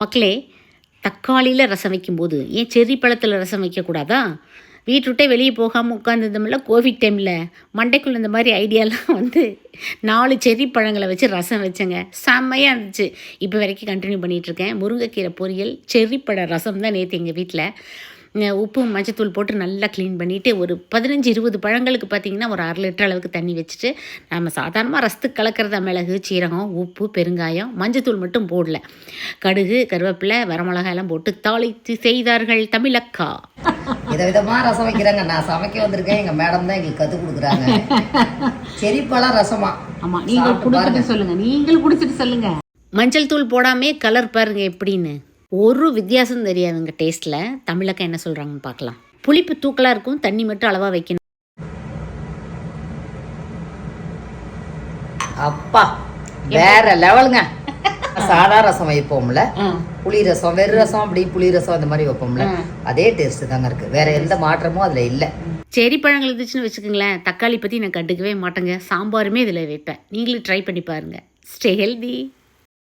மக்களே, தக்காளியில் ரசம் வைக்கும்போது ஏன் செர்ரி பழத்தில் ரசம் வைக்கக்கூடாதா? வீட்டுவிட்டே வெளியே போகாமல் உட்காந்துருந்தோம்ல கோவிட் டைமில், மண்டைக்குள்ள இந்த மாதிரி ஐடியாலாம் 4 செர்ரி பழங்களை வச்சு ரசம் வச்சேங்க. செம்மையாக இருந்துச்சு. இப்போ வரைக்கும் கண்டினியூ பண்ணிகிட்ருக்கேன். முருங்கைக்கீரை பொரியல், செர்ரி பழ ரசம் தான் நேற்று எங்கள் வீட்டில். உப்பு மஞ்சத்தூள் போட்டு நல்லா க்ளீன் பண்ணிவிட்டு ஒரு 15-20 பழங்களுக்கு பார்த்திங்கன்னா ஒரு 1/2 லிட்டர் அளவுக்கு தண்ணி வச்சுட்டு, நம்ம சாதாரணமாக ரசத்துக்கு கலக்கிறதா மிளகு, சீரகம், உப்பு, பெருங்காயம், மஞ்சத்தூள் மட்டும் போடல. கடுகு, கருவேப்பிலை, வரமிளகாய் எல்லாம் போட்டு தாளித்து செய்தார்கள் தமிழக்கா. விதவிதமாக ரசம் வைக்கிறாங்க. நான் சமைக்க வந்திருக்கேன், எங்கள் மேடம் தான் எங்களுக்கு கற்றுக் கொடுக்குறாங்க. செரிப்பழம் ரசமா? ஆமாம், நீங்கள் குடிச்சிட்டு சொல்லுங்கள். நீங்களும் குடிச்சிட்டு சொல்லுங்கள். மஞ்சள் தூள் போடாமே கலர் பாருங்கள் எப்படின்னு. ஒரு வித்தியாசம் தெரியாதுங்க டேஸ்ட்டில். தமிழக்கா என்ன சொல்கிறாங்கன்னு பார்க்கலாம். புளிப்பு தூக்கலாக இருக்கும், தண்ணி மட்டும் அளவாக வைக்கணும். அப்பா வேற லெவலுங்க. சாதா ரசம் வைப்போம்ல, புளி ரசம், வெறு ரசம், அப்படி புளி ரசம் இந்த மாதிரி வைப்போம்ல, அதே டேஸ்ட் தாங்க இருக்கு. வேற எந்த மாற்றமும் அதில் இல்லை. செரி பழங்கள் இருந்துச்சுன்னு வச்சுக்கோங்களேன், தக்காளி பற்றி நான் கண்டுக்கவே மாட்டேங்க. சாம்பாருமே இதில் வைப்பேன். நீங்களும் ட்ரை பண்ணி பாருங்கள். Stay healthy.